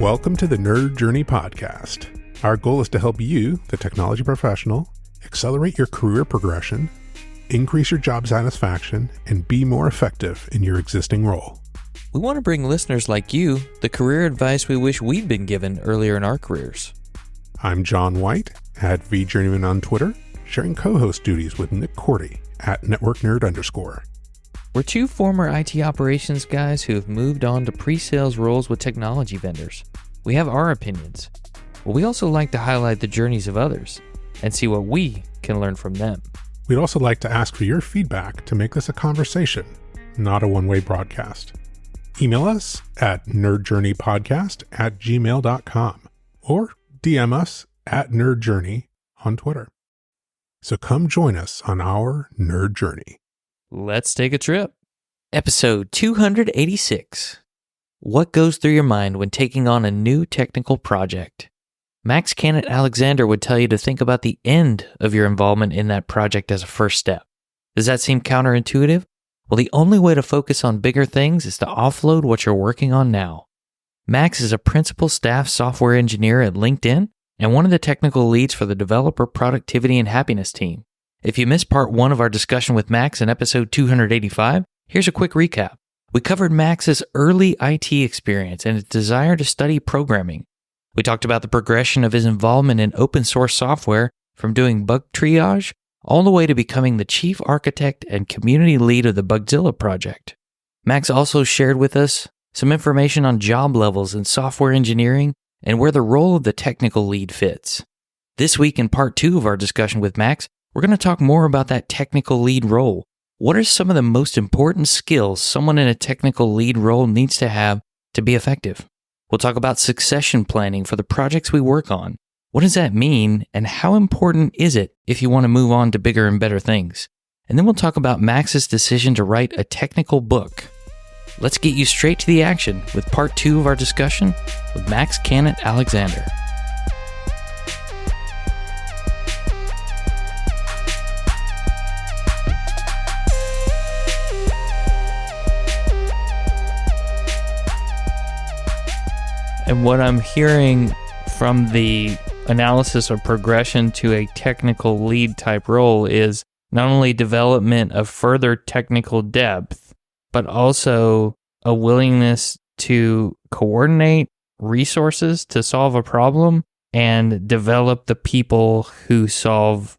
Welcome to the Nerd Journey Podcast. Our goal is to help you, the technology professional, accelerate your career progression, increase your job satisfaction, and be more effective in your existing role. We want to bring listeners like you the career advice we wish we'd been given earlier in our careers. I'm John White, at VJourneyman on Twitter, sharing co-host duties with Nick Cordy at NetworkNerd_. We're two former IT operations guys who have moved on to pre-sales roles with technology vendors. We have our opinions, but we also like to highlight the journeys of others and see what we can learn from them. We'd also like to ask for your feedback to make this a conversation, not a one-way broadcast. Email us at nerdjourneypodcast@gmail.com or DM us at nerdjourney on Twitter. So come join us on our nerd journey. Let's take a trip. Episode 286. What goes through your mind when taking on a new technical project? Max Kanat-Alexander would tell you to think about the end of your involvement in that project as a first step. Does that seem counterintuitive? Well, the only way to focus on bigger things is to offload what you're working on now. Max is a principal staff software engineer at LinkedIn and one of the technical leads for the developer productivity and happiness team. If you missed part 1 of our discussion with Max in episode 285, here's a quick recap. We covered Max's early IT experience and his desire to study programming. We talked about the progression of his involvement in open source software from doing bug triage all the way to becoming the chief architect and community lead of the Bugzilla project. Max also shared with us some information on job levels in software engineering and where the role of the technical lead fits. This week in part 2 of our discussion with Max, we're going to talk more about that technical lead role. What are some of the most important skills someone in a technical lead role needs to have to be effective? We'll talk about succession planning for the projects we work on. What does that mean, and how important is it if you want to move on to bigger and better things? And then we'll talk about Max's decision to write a technical book. Let's get you straight to the action with part 2 of our discussion with Max Kanat-Alexander. And what I'm hearing from the analysis of progression to a technical lead type role is not only development of further technical depth, but also a willingness to coordinate resources to solve a problem and develop the people who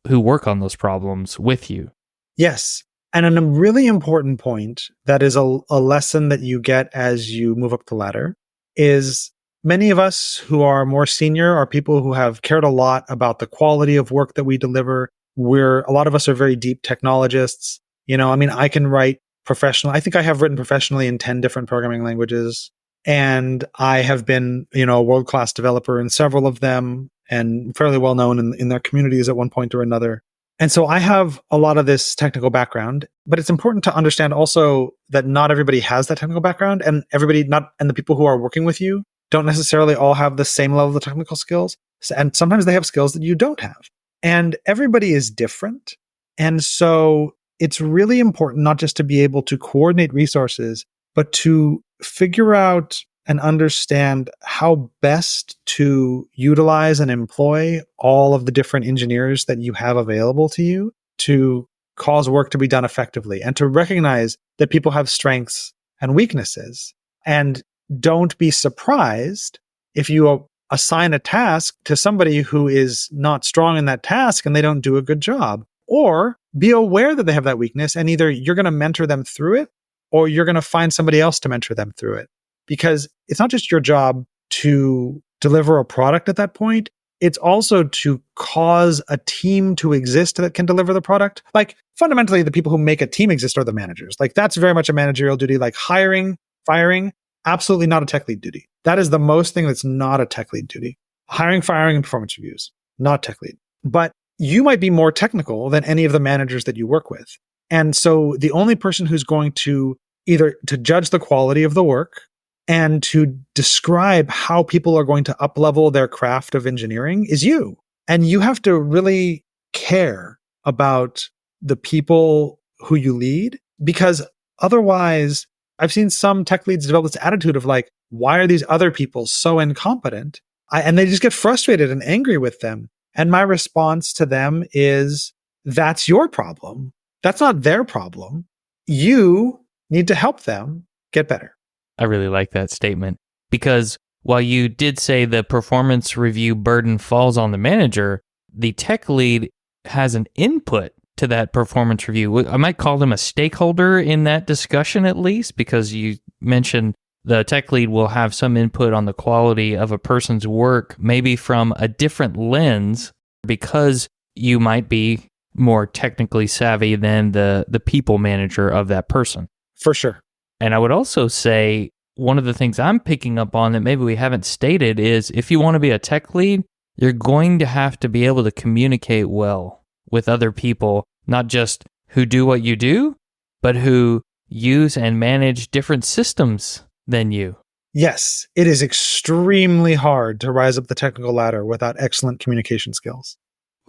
work on those problems with you. Yes. And a really important point that is a lesson that you get as you move up the ladder is many of us who are more senior are people who have cared a lot about the quality of work that we deliver. A lot of us are very deep technologists. I can write professional. I think I have written professionally in 10 different programming languages. And I have been, a world-class developer in several of them and fairly well known in their communities at one point or another. And so I have a lot of this technical background, but it's important to understand also that not everybody has that technical background, and the people who are working with you don't necessarily all have the same level of technical skills. And sometimes they have skills that you don't have. And everybody is different. And so it's really important not just to be able to coordinate resources, but to figure out and understand how best to utilize and employ all of the different engineers that you have available to you to cause work to be done effectively, and to recognize that people have strengths and weaknesses. And don't be surprised if you assign a task to somebody who is not strong in that task and they don't do a good job. Or be aware that they have that weakness, and either you're going to mentor them through it or you're going to find somebody else to mentor them through it. Because it's not just your job to deliver a product at that point. It's also to cause a team to exist that can deliver the product. Like, fundamentally, the people who make a team exist are the managers. Like, that's very much a managerial duty. Like hiring, firing, absolutely not a tech lead duty. That is the most thing that's not a tech lead duty. Hiring, firing, and performance reviews, not tech lead. But you might be more technical than any of the managers that you work with. And so the only person who's going to either to judge the quality of the work and to describe how people are going to up-level their craft of engineering is you. And you have to really care about the people who you lead, because otherwise, I've seen some tech leads develop this attitude of like, why are these other people so incompetent? And they just get frustrated and angry with them. And my response to them is, that's your problem. That's not their problem. You need to help them get better. I really like that statement because while you did say the performance review burden falls on the manager, the tech lead has an input to that performance review. I might call them a stakeholder in that discussion at least, because you mentioned the tech lead will have some input on the quality of a person's work, maybe from a different lens, because you might be more technically savvy than the people manager of that person. For sure. And I would also say one of the things I'm picking up on that maybe we haven't stated is if you want to be a tech lead, you're going to have to be able to communicate well with other people, not just who do what you do, but who use and manage different systems than you. Yes, it is extremely hard to rise up the technical ladder without excellent communication skills.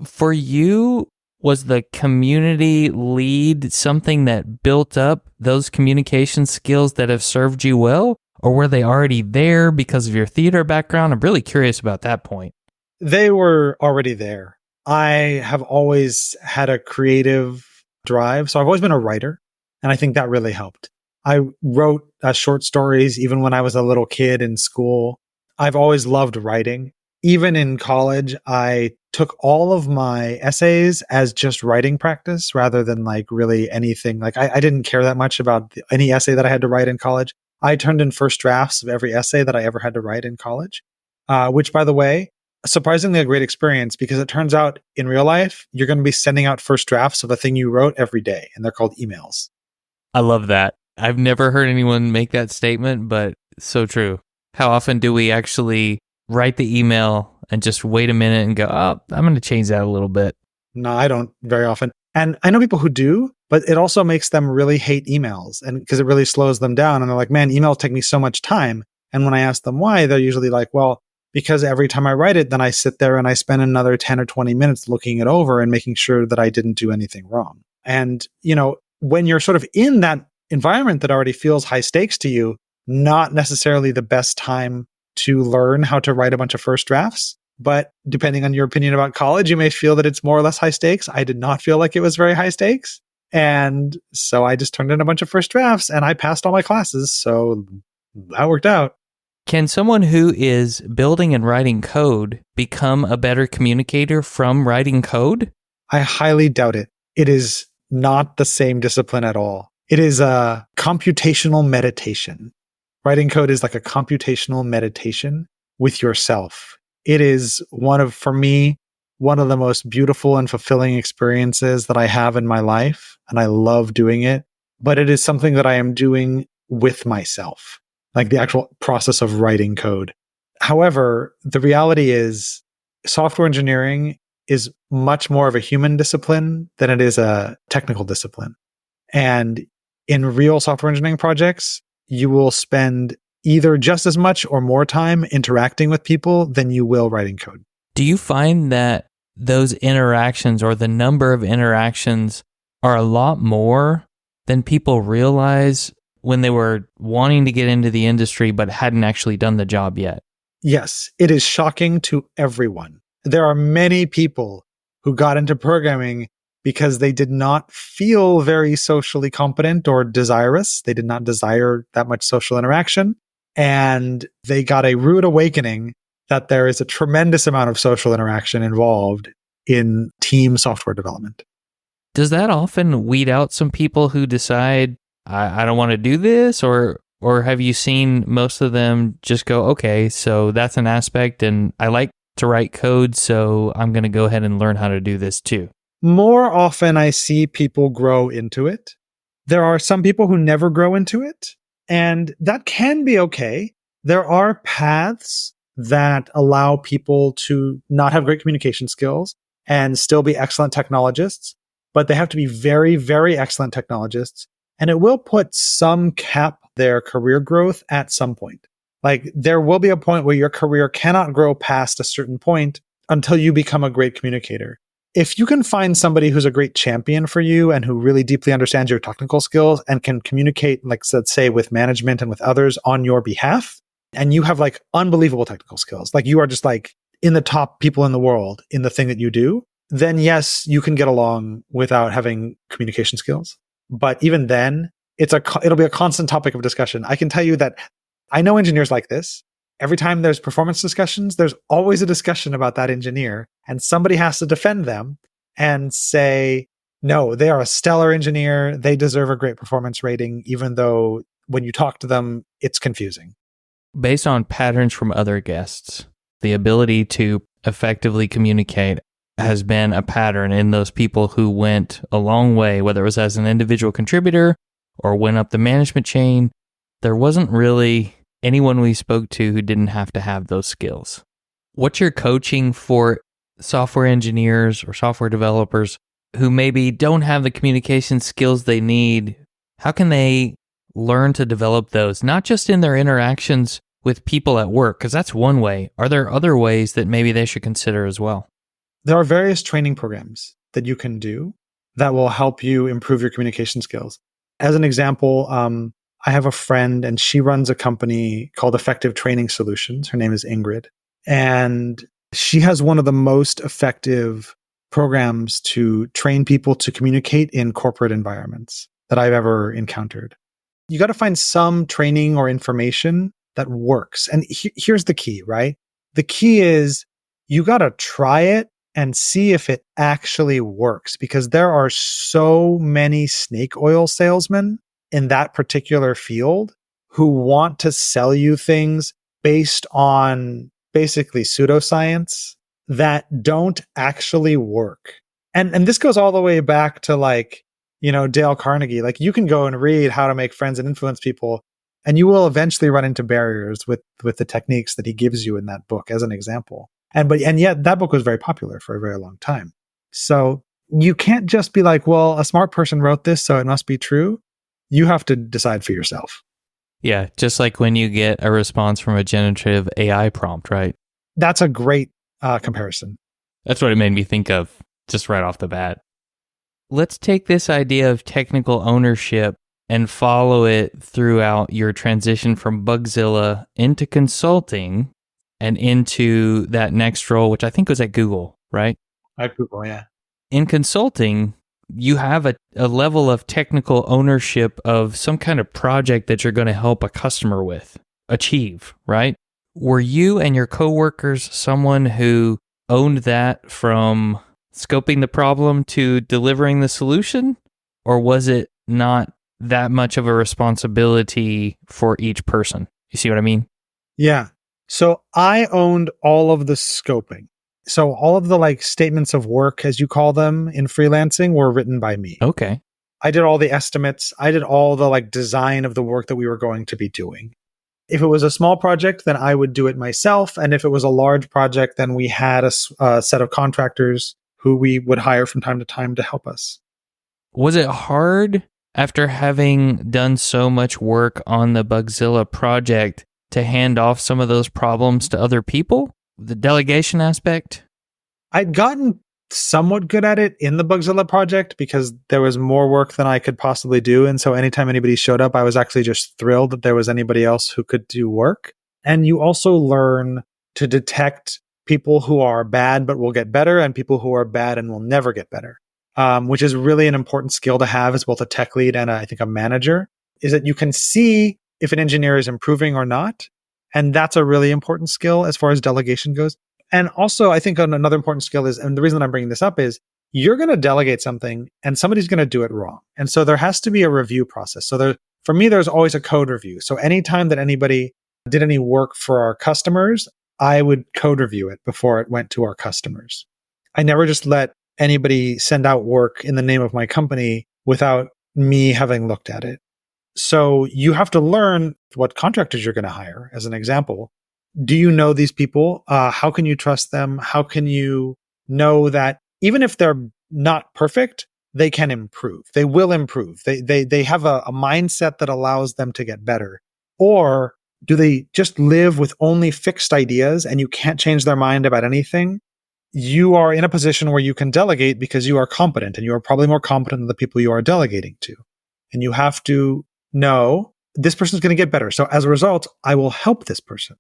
For you, was the community lead something that built up those communication skills that have served you well? Or were they already there because of your theater background? I'm really curious about that point. They were already there. I have always had a creative drive. So I've always been a writer. And I think that really helped. I wrote short stories even when I was a little kid in school. I've always loved writing. Even in college, I took all of my essays as just writing practice rather than like really anything. Like I didn't care that much about any essay that I had to write in college. I turned in first drafts of every essay that I ever had to write in college, which, by the way, surprisingly a great experience because it turns out in real life, you're going to be sending out first drafts of a thing you wrote every day, and they're called emails. I love that. I've never heard anyone make that statement, but so true. How often do we actually write the email and just wait a minute and go, oh, I'm going to change that a little bit? No, I don't very often. And I know people who do, but it also makes them really hate emails, and because it really slows them down. And they're like, man, emails take me so much time. And when I ask them why, they're usually like, well, because every time I write it, then I sit there and I spend another 10 or 20 minutes looking it over and making sure that I didn't do anything wrong. And, you know, when you're sort of in that environment that already feels high stakes to you, not necessarily the best time to learn how to write a bunch of first drafts. But depending on your opinion about college, you may feel that it's more or less high stakes. I did not feel like it was very high stakes. And so I just turned in a bunch of first drafts and I passed all my classes. So that worked out. Can someone who is building and writing code become a better communicator from writing code? I highly doubt it. It is not the same discipline at all. It is a computational meditation. Writing code is like a computational meditation with yourself. It is for me, one of the most beautiful and fulfilling experiences that I have in my life. And I love doing it, but it is something that I am doing with myself, like the actual process of writing code. However, the reality is software engineering is much more of a human discipline than it is a technical discipline. And in real software engineering projects, you will spend either just as much or more time interacting with people than you will writing code. Do you find that those interactions or the number of interactions are a lot more than people realize when they were wanting to get into the industry but hadn't actually done the job yet? Yes, it is shocking to everyone. There are many people who got into programming because they did not feel very socially competent or desirous. They did not desire that much social interaction. And they got a rude awakening that there is a tremendous amount of social interaction involved in team software development. Does that often weed out some people who decide, I don't want to do this? Or have you seen most of them just go, okay, so that's an aspect and I like to write code, so I'm going to go ahead and learn how to do this too? More often I see people grow into it. There are some people who never grow into it, and that can be okay. There are paths that allow people to not have great communication skills and still be excellent technologists, but they have to be very, very excellent technologists. And it will put some cap their career growth at some point. Like there will be a point where your career cannot grow past a certain point until you become a great communicator. If you can find somebody who's a great champion for you and who really deeply understands your technical skills and can communicate, like let's say with management and with others on your behalf, and you have like unbelievable technical skills, like you are just like in the top people in the world in the thing that you do, then yes, you can get along without having communication skills. But even then, it'll be a constant topic of discussion. I can tell you that I know engineers like this. Every time there's performance discussions, there's always a discussion about that engineer, and somebody has to defend them and say, no, they are a stellar engineer. They deserve a great performance rating, even though when you talk to them, it's confusing. Based on patterns from other guests, the ability to effectively communicate has been a pattern in those people who went a long way, whether it was as an individual contributor or went up the management chain. There wasn't really anyone we spoke to who didn't have to have those skills. What's your coaching for software engineers or software developers who maybe don't have the communication skills they need? How can they learn to develop those, not just in their interactions with people at work? Because that's one way. Are there other ways that maybe they should consider as well? There are various training programs that you can do that will help you improve your communication skills. As an example, I have a friend and she runs a company called Effective Training Solutions. Her name is Ingrid. And she has one of the most effective programs to train people to communicate in corporate environments that I've ever encountered. You got to find some training or information that works. And here's the key, right? The key is you got to try it and see if it actually works, because there are so many snake oil salesmen in that particular field who want to sell you things based on basically pseudoscience that don't actually work. And this goes all the way back to like, Dale Carnegie. Like you can go and read How to Make Friends and Influence People, and you will eventually run into barriers with the techniques that he gives you in that book as an example. And yet that book was very popular for a very long time. So you can't just be like, well, a smart person wrote this, so it must be true. You have to decide for yourself. Yeah, just like when you get a response from a generative AI prompt, right? That's a great comparison. That's what it made me think of just right off the bat. Let's take this idea of technical ownership and follow it throughout your transition from Bugzilla into consulting and into that next role, which I think was at Google, right? At Google, yeah. In consulting, you have a level of technical ownership of some kind of project that you're going to help a customer with achieve, right? Were you and your coworkers someone who owned that from scoping the problem to delivering the solution? Or was it not that much of a responsibility for each person? You see what I mean? Yeah. So I owned all of the scoping. So all of the like statements of work, as you call them in freelancing, were written by me. Okay. I did all the estimates. I did all the like design of the work that we were going to be doing. If it was a small project, then I would do it myself. And if it was a large project, then we had a set of contractors who we would hire from time to time to help us. Was it hard after having done so much work on the Bugzilla project to hand off some of those problems to other people? The delegation aspect? I'd gotten somewhat good at it in the Bugzilla project because there was more work than I could possibly do. And so anytime anybody showed up, I was actually just thrilled that there was anybody else who could do work. And you also learn to detect people who are bad but will get better and people who are bad and will never get better, which is really an important skill to have as both a tech lead and I think a manager, is that you can see if an engineer is improving or not. And that's a really important skill as far as delegation goes. And also, I think another important skill is, and the reason I'm bringing this up is, you're going to delegate something and somebody's going to do it wrong. And so there has to be a review process. So for me, there's always a code review. So anytime that anybody did any work for our customers, I would code review it before it went to our customers. I never just let anybody send out work in the name of my company without me having looked at it. So you have to learn what contractors you're going to hire, as an example. Do you know these people? How can you trust them? How can you know that even if they're not perfect, they can improve? They will improve. They have a mindset that allows them to get better. Or do they just live with only fixed ideas and you can't change their mind about anything? You are in a position where you can delegate because you are competent, and you are probably more competent than the people you are delegating to. And you have to know this person's going to get better. So as a result, I will help this person.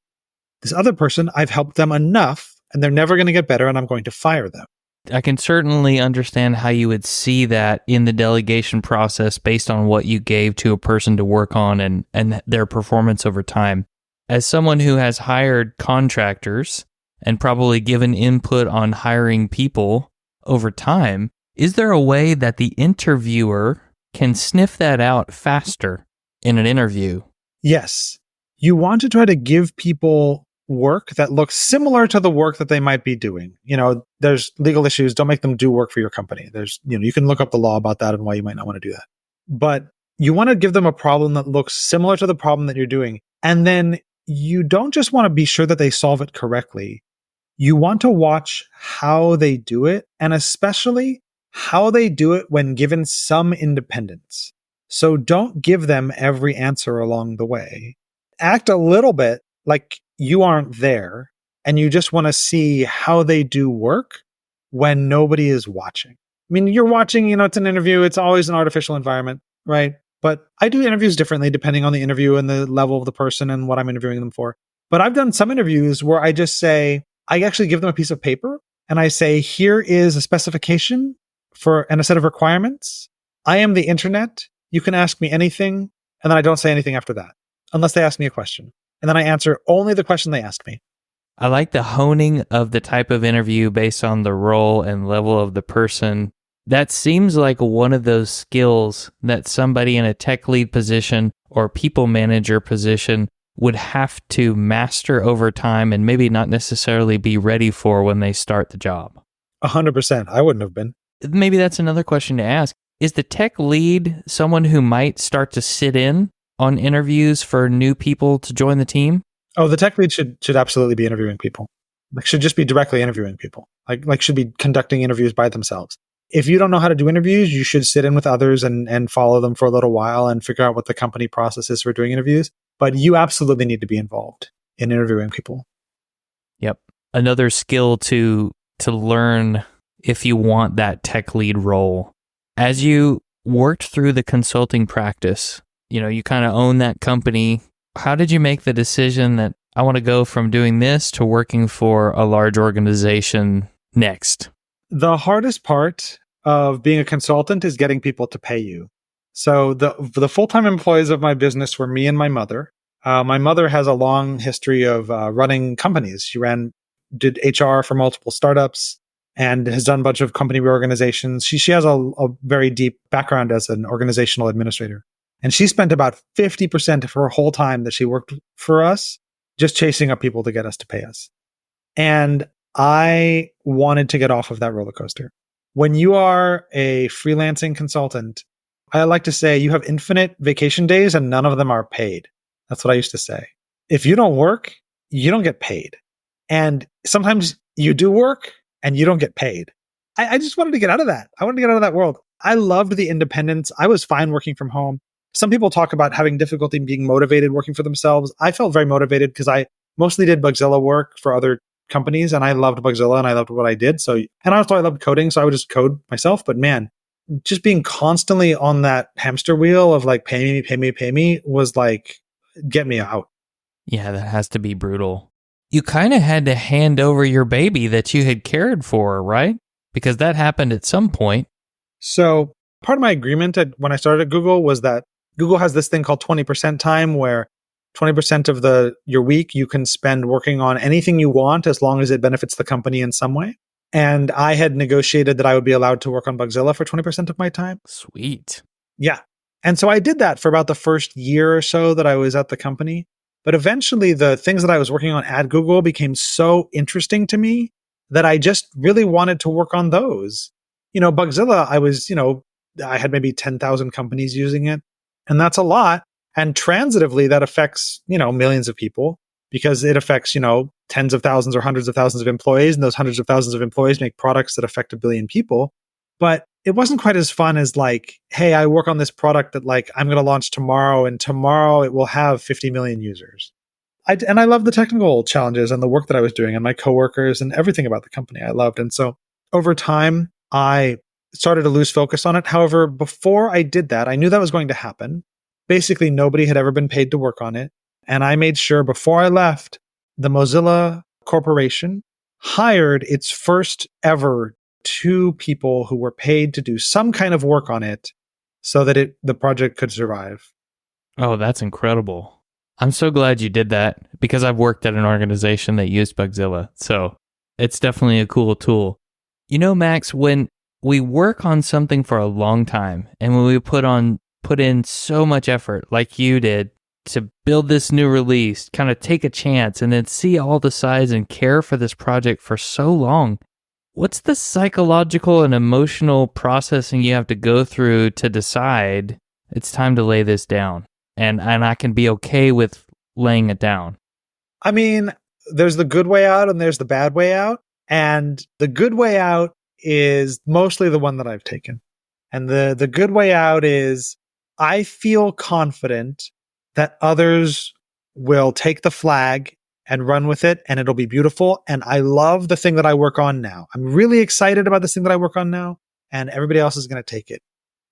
This other person, I've helped them enough and they're never going to get better and I'm going to fire them. I can certainly understand how you would see that in the delegation process based on what you gave to a person to work on and their performance over time. As someone who has hired contractors and probably given input on hiring people over time, is there a way that the interviewer can sniff that out faster in an interview? Yes. You want to try to give people work that looks similar to the work that they might be doing. There's legal issues. Don't make them do work for your company. You can look up the law about that and why you might not want to do that. But you want to give them a problem that looks similar to the problem that you're doing. And then you don't just want to be sure that they solve it correctly. You want to watch how they do it, and especially how they do it when given some independence. So don't give them every answer along the way. Act a little bit like you aren't there, and you just want to see how they do work when nobody is watching. I mean, you're watching, it's an interview. It's always an artificial environment, right? But I do interviews differently depending on the interview and the level of the person and what I'm interviewing them for. But I've done some interviews where I just say, I actually give them a piece of paper and I say, here is a specification and a set of requirements. I am the internet. You can ask me anything. And then I don't say anything after that, unless they ask me a question. And then I answer only the question they asked me. I like the honing of the type of interview based on the role and level of the person. That seems like one of those skills that somebody in a tech lead position or people manager position would have to master over time and maybe not necessarily be ready for when they start the job. 100%. I wouldn't have been. Maybe that's another question to ask. Is the tech lead someone who might start to sit in on interviews for new people to join the team? Oh, the tech lead should absolutely be interviewing people. Should just be directly interviewing people. Should be conducting interviews by themselves. If you don't know how to do interviews, you should sit in with others and follow them for a little while and figure out what the company process is for doing interviews. But you absolutely need to be involved in interviewing people. Yep. Another skill to learn if you want that tech lead role. As you worked through the consulting practice, you kind of own that company. How did you make the decision that I want to go from doing this to working for a large organization next? The hardest part of being a consultant is getting people to pay you. So the full-time employees of my business were me and my mother. My mother has a long history of running companies. She did HR for multiple startups and has done a bunch of company reorganizations. She has a very deep background as an organizational administrator. And she spent about 50% of her whole time that she worked for us just chasing up people to get us to pay us. And I wanted to get off of that roller coaster. When you are a freelancing consultant, I like to say you have infinite vacation days and none of them are paid. That's what I used to say. If you don't work, you don't get paid. And sometimes you do work and you don't get paid. I just wanted to get out of that. I wanted to get out of that world. I loved the independence. I was fine working from home. Some people talk about having difficulty being motivated working for themselves. I felt very motivated because I mostly did Bugzilla work for other companies and I loved Bugzilla and I loved what I did. And also I loved coding, so I would just code myself. But man, just being constantly on that hamster wheel of pay me was get me out. Yeah, that has to be brutal. You kind of had to hand over your baby that you had cared for, right? Because that happened at some point. So part of my agreement when I started at Google was that Google has this thing called 20% time where 20% of your week you can spend working on anything you want as long as it benefits the company in some way. And I had negotiated that I would be allowed to work on Bugzilla for 20% of my time. Sweet. Yeah. And so I did that for about the first year or so that I was at the company. But eventually the things that I was working on at Google became so interesting to me that I just really wanted to work on those. Bugzilla, I had maybe 10,000 companies using it. And that's a lot. And transitively, that affects, millions of people because it affects, tens of thousands or hundreds of thousands of employees. And those hundreds of thousands of employees make products that affect 1 billion people. But it wasn't quite as fun as hey, I work on this product that I'm going to launch tomorrow and tomorrow it will have 50 million users. I love the technical challenges and the work that I was doing and my coworkers and everything about the company I loved. And so over time, I started to lose focus on it. However, before I did that, I knew that was going to happen. basically nobody had ever been paid to work on it. And I made sure before I left, the Mozilla Corporation hired its first ever 2 people who were paid to do some kind of work on it so that the project could survive. Oh, that's incredible. I'm so glad you did that because I've worked at an organization that used Bugzilla. So it's definitely a cool tool. You know, Max, when we work on something for a long time and when we put in so much effort like you did to build this new release, kind of take a chance and then see all the sides and care for this project for so long, what's the psychological and emotional processing you have to go through to decide it's time to lay this down? And I can be okay with laying it down. I mean, there's the good way out and there's the bad way out. And the good way out is mostly the one that I've taken. And the good way out is I feel confident that others will take the flag and run with it and it'll be beautiful. And I love the thing that I work on now. I'm really excited about this thing that I work on now, and everybody else is going to take it.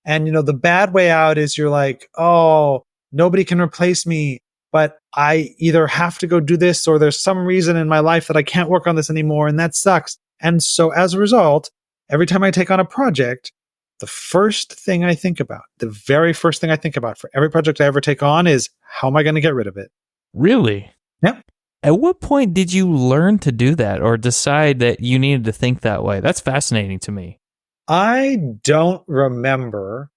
And, the bad way out is you're like, oh, nobody can replace me, but I either have to go do this or there's some reason in my life that I can't work on this anymore, and that sucks. And so as a result, every time I take on a project, the first thing I think about, the very first thing I think about for every project I ever take on is, how am I going to get rid of it? Really? Yep. At what point did you learn to do that or decide that you needed to think that way? That's fascinating to me. I don't remember.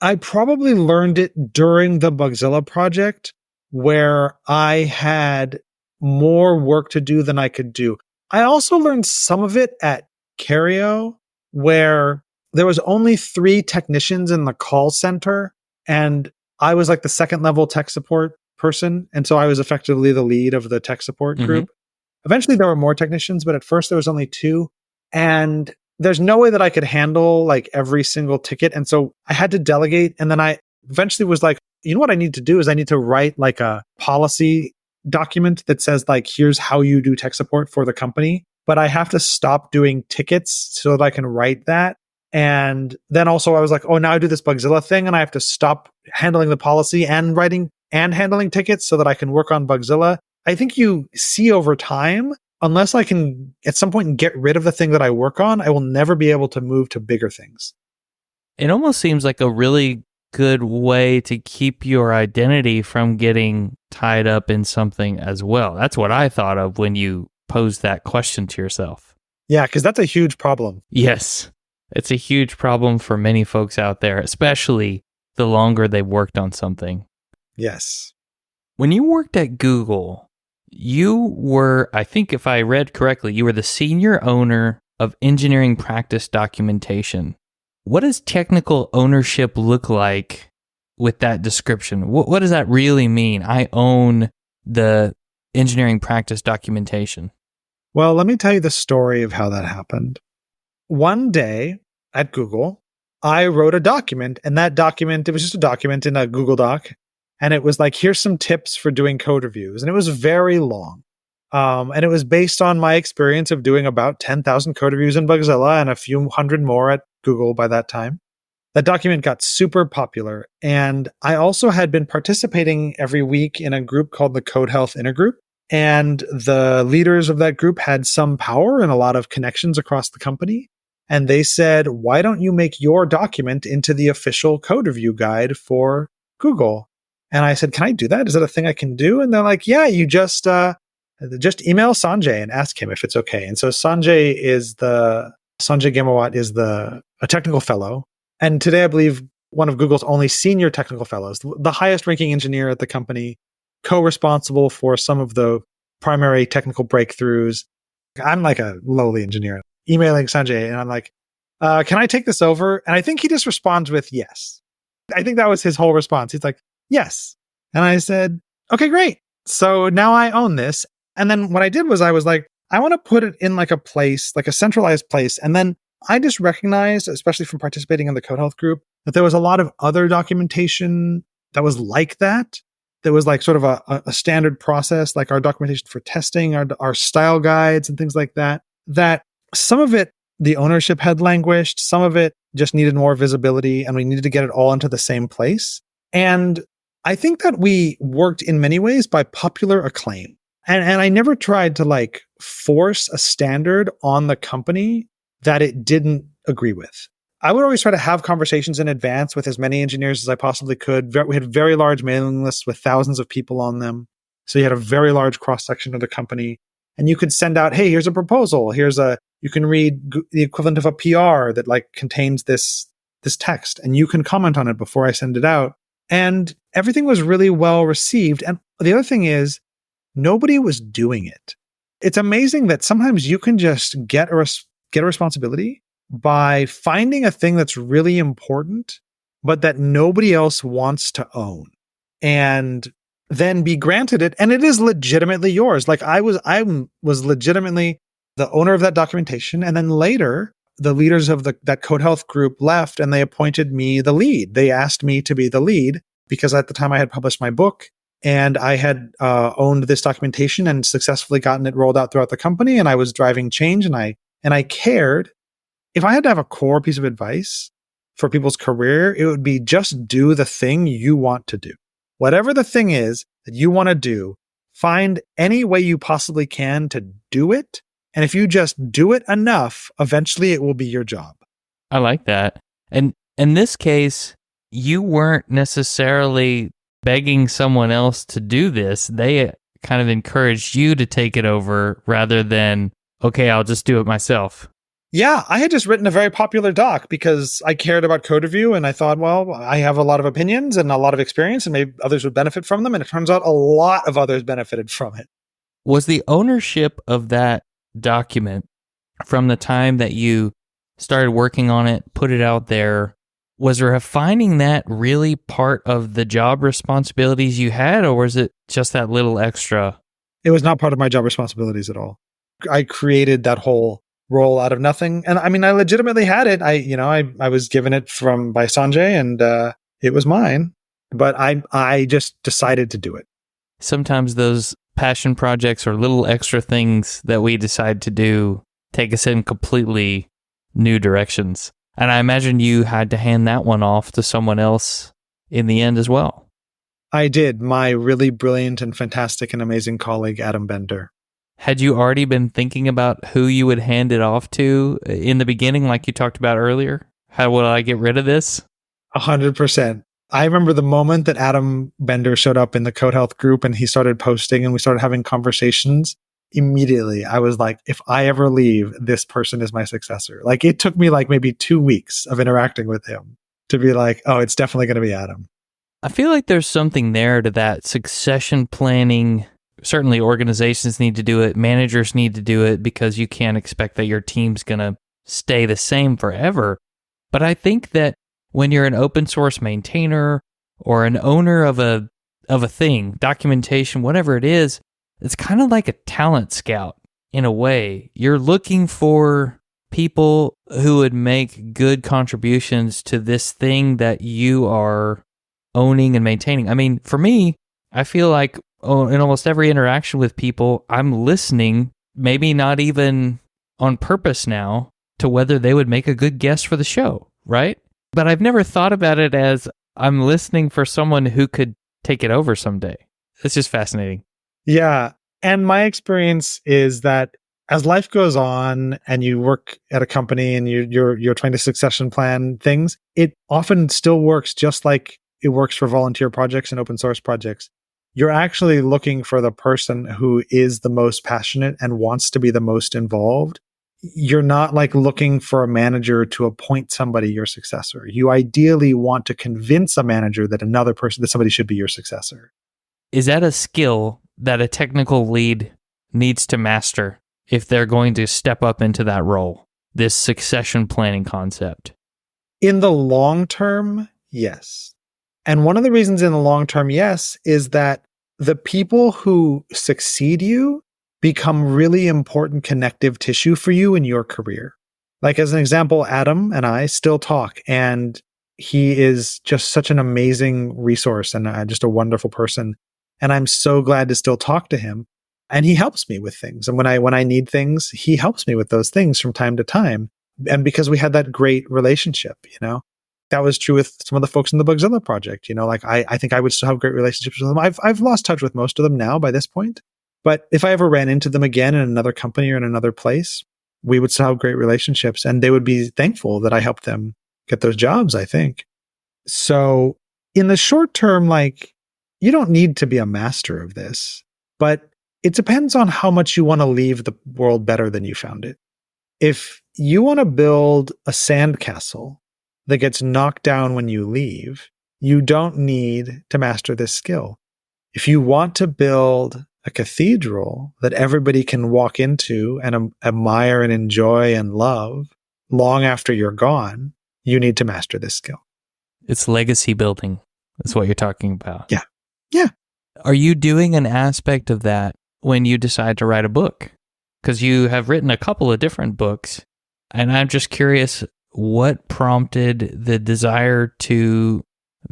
I probably learned it during the Bugzilla project, where I had more work to do than I could do. I also learned some of it at Cario, where there was only 3 technicians in the call center, and I was like the second level tech support person. And so I was effectively the lead of the tech support group. Eventually there were more technicians, but at first there was only 2. And there's no way that I could handle like every single ticket. And so I had to delegate. And then I eventually was like, you know what I need to do is I need to write like a policy document that says like, here's how you do tech support for the company. But I have to stop doing tickets so that I can write that. And then also I was like, oh, now I do this Bugzilla thing and I have to stop handling the policy and writing and handling tickets so that I can work on Bugzilla. I think you see over time, unless I can at some point get rid of the thing that I work on, I will never be able to move to bigger things. It almost seems like a really good way to keep your identity from getting tied up in something as well. That's what I thought of when you posed that question to yourself. Yeah, because that's a huge problem. Yes, it's a huge problem for many folks out there, especially the longer they've worked on something. Yes. When you worked at Google, you were, I think if I read correctly, you were the senior owner of engineering practice documentation. What does technical ownership look like with that description? What does that really mean? I own the engineering practice documentation. Well, let me tell you the story of how that happened. One day at Google, I wrote a document, and that document, it was just a document in a Google Doc. And it was like, here's some tips for doing code reviews. And it was very long. And it was based on my experience of doing about 10,000 code reviews in Bugzilla and a few hundred more at Google by that time. That document got super popular. And I also had been participating every week in a group called the Code Health Intergroup. And the leaders of that group had some power and a lot of connections across the company. And they said, why don't you make your document into the official code review guide for Google? And I said, can I do that? Is that a thing I can do? And they're like, yeah, you just email Sanjay and ask him if it's okay. And so Sanjay Gamawat is a technical fellow. And today I believe one of Google's only senior technical fellows, the highest ranking engineer at the company, co-responsible for some of the primary technical breakthroughs. I'm like a lowly engineer emailing Sanjay and I'm like, can I take this over? And I think he just responds with yes. I think that was his whole response. He's like, yes. And I said, okay, great. So now I own this. And then what I did was I was like, I want to put it in like a place, like a centralized place. And then I just recognized, especially from participating in the Code Health group, that there was a lot of other documentation that was like that. There was like sort of a standard process, like our documentation for testing, our style guides and things like that, that some of it, the ownership had languished. Some of it just needed more visibility and we needed to get it all into the same place. And I think that we worked in many ways by popular acclaim. And I never tried to like force a standard on the company that it didn't agree with. I would always try to have conversations in advance with as many engineers as I possibly could. We had very large mailing lists with thousands of people on them. So you had a very large cross section of the company. And you could send out, hey, here's a proposal. You can read the equivalent of a PR that like contains this text, and you can comment on it before I send it out. And everything was really well received. And the other thing is, nobody was doing it. It's amazing that sometimes you can just get a responsibility by finding a thing that's really important, but that nobody else wants to own, and then be granted it. And it is legitimately yours. Like I was legitimately the owner of that documentation. And then later, the leaders of that code health group left and they appointed me the lead. They asked me to be the lead because at the time I had published my book and I had owned this documentation and successfully gotten it rolled out throughout the company. And I was driving change and I cared. If I had to have a core piece of advice for people's career, it would be just do the thing you want to do. Whatever the thing is that you want to do, find any way you possibly can to do it. And if you just do it enough, eventually it will be your job. I like that. And in this case, you weren't necessarily begging someone else to do this. They kind of encouraged you to take it over rather than, okay, I'll just do it myself. Yeah, I had just written a very popular doc because I cared about code review and I thought, well, I have a lot of opinions and a lot of experience and maybe others would benefit from them. And it turns out a lot of others benefited from it. Was the ownership of that document from the time that you started working on it, put it out there, was refining that really part of the job responsibilities you had, or was it just that little extra? It was not part of my job responsibilities at all. I created that whole role out of nothing. And I mean, I legitimately had it. I was given it by Sanjay and it was mine, but I just decided to do it. Sometimes those passion projects or little extra things that we decide to do take us in completely new directions. And I imagine you had to hand that one off to someone else in the end as well. I did. My really brilliant and fantastic and amazing colleague, Adam Bender. Had you already been thinking about who you would hand it off to in the beginning, like you talked about earlier? How will I get rid of this? 100%. I remember the moment that Adam Bender showed up in the Code Health group and he started posting and we started having conversations. Immediately, I was like, if I ever leave, this person is my successor. Like it took me like maybe 2 weeks of interacting with him to be like, oh, it's definitely going to be Adam. I feel like there's something there to that succession planning. Certainly organizations need to do it. Managers need to do it because you can't expect that your team's going to stay the same forever. But I think that when you're an open source maintainer or an owner of a thing, documentation, whatever it is, it's kind of like a talent scout in a way. You're looking for people who would make good contributions to this thing that you are owning and maintaining. I mean, for me, I feel like in almost every interaction with people, I'm listening, maybe not even on purpose now, to whether they would make a good guest for the show, right? But I've never thought about it as I'm listening for someone who could take it over someday. It's just fascinating. Yeah. And my experience is that as life goes on and you work at a company and you're trying to succession plan things, it often still works just like it works for volunteer projects and open source projects. You're actually looking for the person who is the most passionate and wants to be the most involved. You're not like looking for a manager to appoint somebody your successor. You ideally want to convince a manager that somebody should be your successor. Is that a skill that a technical lead needs to master if they're going to step up into that role, this succession planning concept? In the long term, yes. And one of the reasons in the long term, yes, is that the people who succeed you become really important connective tissue for you in your career. Like as an example, Adam and I still talk, and he is just such an amazing resource and just a wonderful person. And I'm so glad to still talk to him. And he helps me with things. And when I need things, he helps me with those things from time to time. And because we had that great relationship, that was true with some of the folks in the Bugzilla project. Like I think I would still have great relationships with them. I've lost touch with most of them now by this point. But if I ever ran into them again in another company or in another place, we would still have great relationships, and they would be thankful that I helped them get those jobs, I think. So in the short term, like, you don't need to be a master of this, but it depends on how much you want to leave the world better than you found it. If you want to build a sandcastle that gets knocked down when you leave, you don't need to master this skill. If you want to build a cathedral that everybody can walk into and admire and enjoy and love long after you're gone, you need to master this skill. It's legacy building. That's what you're talking about. Yeah. Yeah. Are you doing an aspect of that when you decide to write a book? Because you have written a couple of different books, and I'm just curious what prompted the desire to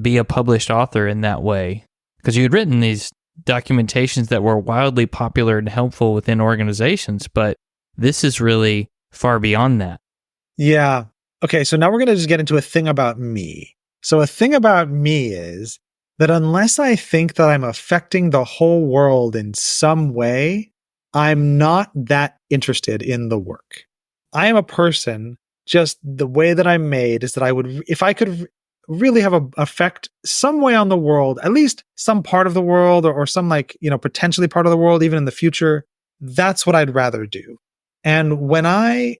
be a published author in that way? Because you had written these documentations that were wildly popular and helpful within organizations, but this is really far beyond that. Yeah. Okay, so now we're going to just get into a thing about me. So a thing about me is that unless I think that I'm affecting the whole world in some way, I'm not that interested in the work. I am a person, just the way that I'm made is that I would, if I could really have an effect some way on the world, at least some part of the world or some potentially part of the world, even in the future, that's what I'd rather do. And when I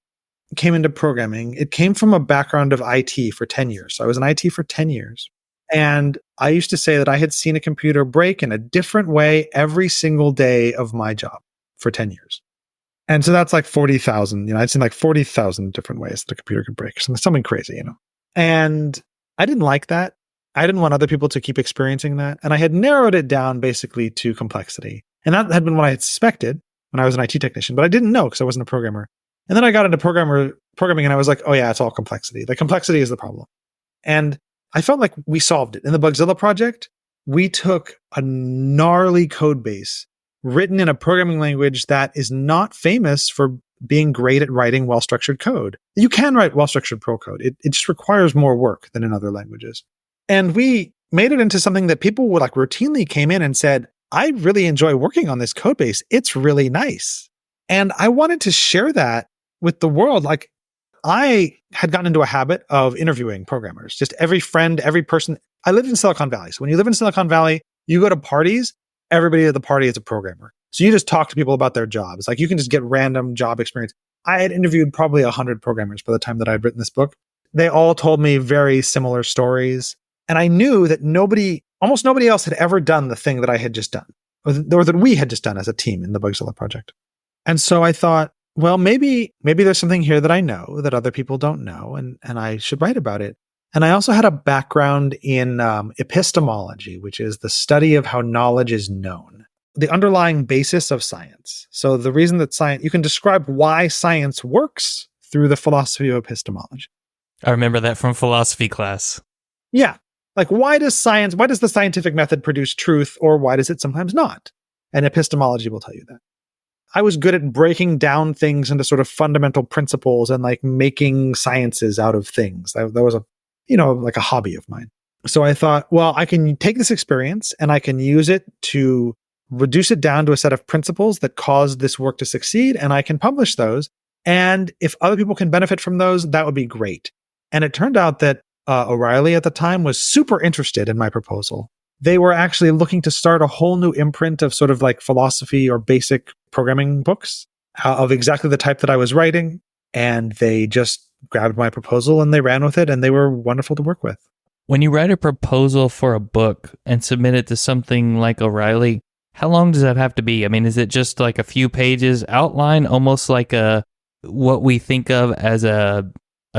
came into programming, it came from a background of IT for 10 years. So I was in IT for 10 years. And I used to say that I had seen a computer break in a different way every single day of my job for 10 years. And so that's like 40,000, I'd seen like 40,000 different ways that a computer could break, something crazy, And I didn't like that. I didn't want other people to keep experiencing that. And I had narrowed it down basically to complexity. And that had been what I had suspected when I was an IT technician, but I didn't know because I wasn't a programmer. And then I got into programming and I was like, oh yeah, it's all complexity. The complexity is the problem. And I felt like we solved it. In the Bugzilla project, we took a gnarly code base written in a programming language that is not famous for being great at writing well-structured code. You can write well-structured pro code. It just requires more work than in other languages. And we made it into something that people would routinely came in and said, I really enjoy working on this code base. It's really nice. And I wanted to share that with the world. I had gotten into a habit of interviewing programmers, just every friend, every person. I lived in Silicon Valley. So when you live in Silicon Valley, you go to parties, everybody at the party is a programmer. So you just talk to people about their jobs. You can just get random job experience. I had interviewed probably 100 programmers by the time that I'd written this book. They all told me very similar stories. And I knew that almost nobody else had ever done the thing that I had just done, or that we had just done as a team in the Bugzilla project. And so I thought, well, maybe there's something here that I know that other people don't know, and I should write about it. And I also had a background in epistemology, which is the study of how knowledge is known, the underlying basis of science. So the reason that you can describe why science works through the philosophy of epistemology. I remember that from philosophy class. Yeah. Why does the scientific method produce truth, or why does it sometimes not? And epistemology will tell you that. I was good at breaking down things into sort of fundamental principles and making sciences out of things. That was a hobby of mine. So I thought, well, I can take this experience and I can use it to reduce it down to a set of principles that caused this work to succeed, and I can publish those. And if other people can benefit from those, that would be great. And it turned out that O'Reilly at the time was super interested in my proposal. They were actually looking to start a whole new imprint of sort of philosophy or basic programming books of exactly the type that I was writing. And they just grabbed my proposal and they ran with it, and they were wonderful to work with. When you write a proposal for a book and submit it to something like O'Reilly, how long does that have to be? I mean, is it just a few pages outline, almost like what we think of as a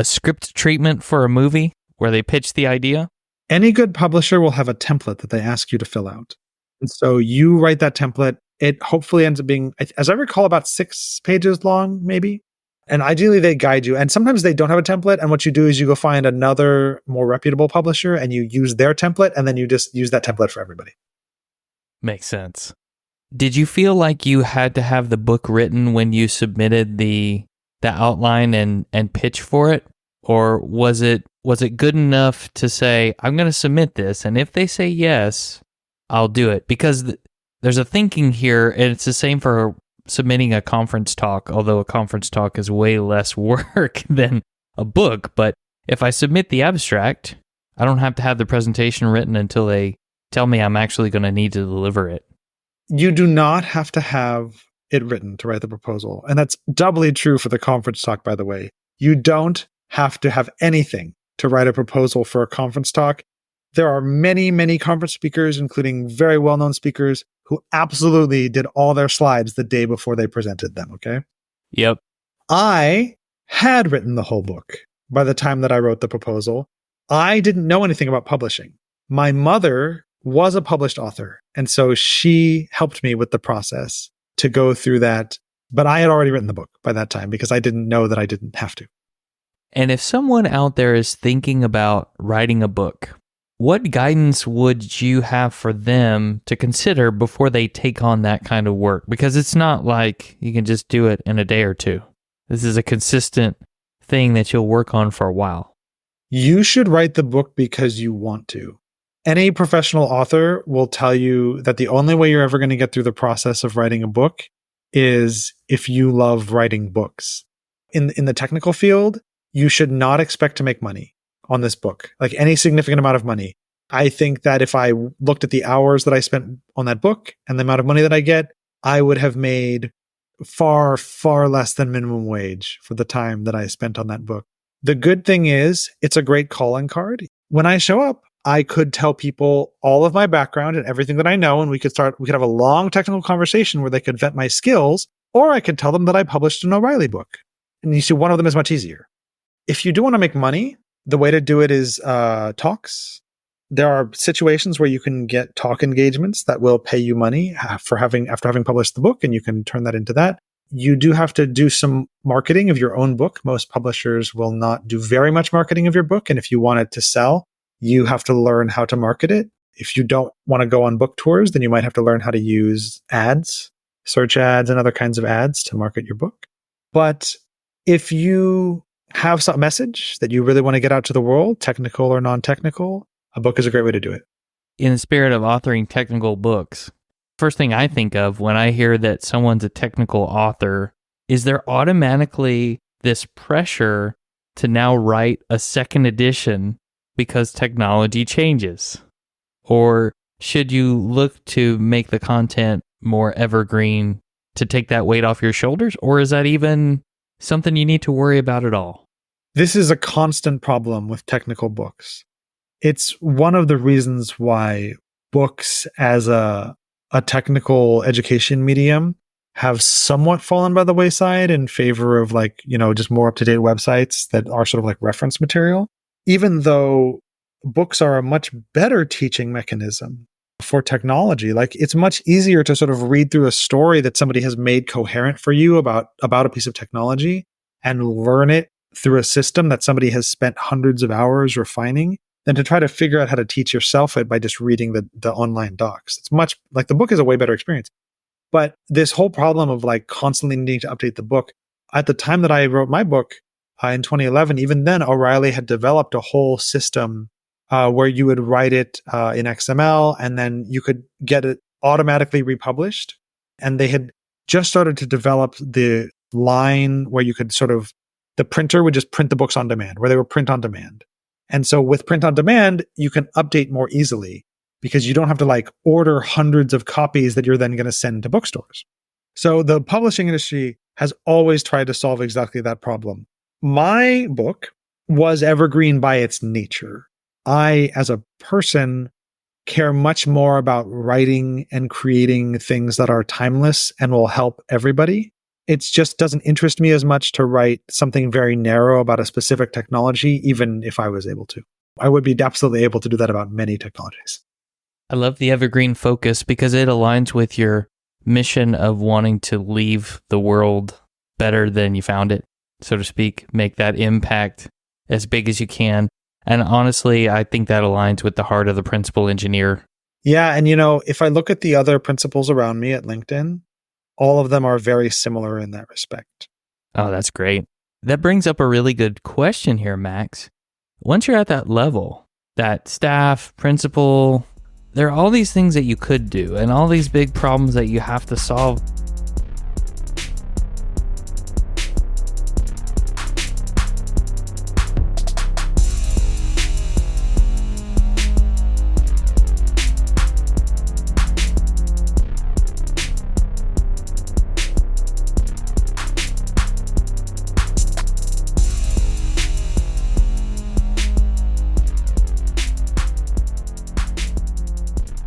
script treatment for a movie where they pitch the idea? Any good publisher will have a template that they ask you to fill out. And so you write that template. It hopefully ends up being, as I recall, about 6 pages long, maybe. And ideally, they guide you. And sometimes they don't have a template. And what you do is you go find another more reputable publisher and you use their template. And then you just use that template for everybody. Makes sense. Did you feel like you had to have the book written when you submitted the outline and pitch for it? Or was it good enough to say, I'm going to submit this, and if they say yes, I'll do it? Because there's a thinking here, and it's the same for submitting a conference talk, although a conference talk is way less work than a book. But if I submit the abstract, I don't have to have the presentation written until they tell me I'm actually going to need to deliver it. You do not have to have it written to write the proposal. And that's doubly true for the conference talk, by the way. You don't have to have anything to write a proposal for a conference talk. There are many, many conference speakers, including very well-known speakers, who absolutely did all their slides the day before they presented them, okay? Yep. I had written the whole book by the time that I wrote the proposal. I didn't know anything about publishing. My mother was a published author, and so she helped me with the process to go through that. But I had already written the book by that time because I didn't know that I didn't have to. And if someone out there is thinking about writing a book, what guidance would you have for them to consider before they take on that kind of work? Because it's not like you can just do it in a day or two. This is a consistent thing that you'll work on for a while. You should write the book because you want to. Any professional author will tell you that the only way you're ever going to get through the process of writing a book is if you love writing books. In the technical field, you should not expect to make money on this book, like any significant amount of money. I think that if I looked at the hours that I spent on that book and the amount of money that I get, I would have made far, far less than minimum wage for the time that I spent on that book. The good thing is it's a great calling card. When I show up, I could tell people all of my background and everything that I know, and we could have a long technical conversation where they could vet my skills, or I could tell them that I published an O'Reilly book. And you see, one of them is much easier. If you do want to make money, the way to do it is talks. There are situations where you can get talk engagements that will pay you money after having published the book, and you can turn that into that. You do have to do some marketing of your own book. Most publishers will not do very much marketing of your book, and if you want it to sell, you have to learn how to market it. If you don't want to go on book tours, then you might have to learn how to use ads, search ads, and other kinds of ads to market your book. But if you have some message that you really want to get out to the world, technical or non-technical, a book is a great way to do it. In the spirit of authoring technical books, first thing I think of when I hear that someone's a technical author is there automatically this pressure to now write a second edition because technology changes? Or should you look to make the content more evergreen to take that weight off your shoulders? Or is that even something you need to worry about at all? This is a constant problem with technical books. It's one of the reasons why books as a technical education medium have somewhat fallen by the wayside in favor of just more up-to-date websites that are sort of like reference material. Even though books are a much better teaching mechanism for technology, like it's much easier to sort of read through a story that somebody has made coherent for you about a piece of technology and learn it through a system that somebody has spent hundreds of hours refining than to try to figure out how to teach yourself it by just reading the online docs. It's much like the book is a way better experience. But this whole problem of like constantly needing to update the book, at the time that I wrote my book, in 2011, even then, O'Reilly had developed a whole system where you would write it in XML and then you could get it automatically republished. And they had just started to develop the line where you could the printer would just print the books on demand, where they were print on demand. And so with print on demand, you can update more easily because you don't have to order hundreds of copies that you're then going to send to bookstores. So the publishing industry has always tried to solve exactly that problem. My book was evergreen by its nature. I, as a person, care much more about writing and creating things that are timeless and will help everybody. It just doesn't interest me as much to write something very narrow about a specific technology, even if I was able to. I would be absolutely able to do that about many technologies. I love the evergreen focus because it aligns with your mission of wanting to leave the world better than you found it, so to speak, make that impact as big as you can. And honestly, I think that aligns with the heart of the principal engineer. Yeah. And if I look at the other principals around me at LinkedIn, all of them are very similar in that respect. Oh, that's great. That brings up a really good question here, Max. Once you're at that level, that staff, principal, there are all these things that you could do and all these big problems that you have to solve.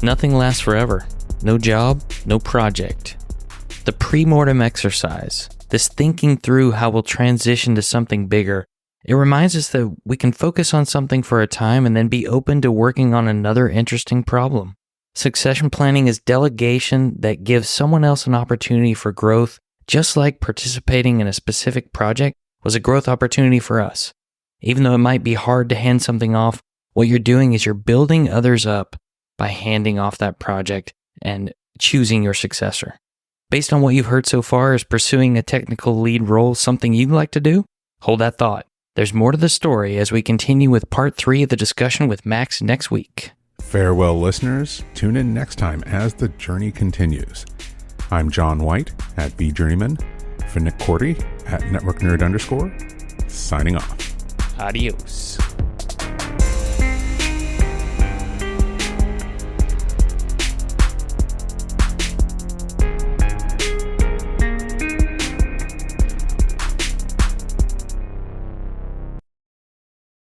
Nothing lasts forever. No job, no project. The pre-mortem exercise, this thinking through how we'll transition to something bigger, it reminds us that we can focus on something for a time and then be open to working on another interesting problem. Succession planning is delegation that gives someone else an opportunity for growth, just like participating in a specific project was a growth opportunity for us. Even though it might be hard to hand something off, what you're doing is you're building others up by handing off that project and choosing your successor. Based on what you've heard so far, is pursuing a technical lead role something you'd like to do? Hold that thought. There's more to the story as we continue with part 3 of the discussion with Max next week. Farewell, listeners. Tune in next time as the journey continues. I'm John White at VJourneyman, for Nick Cordy at NetworkNerd_, signing off. Adios.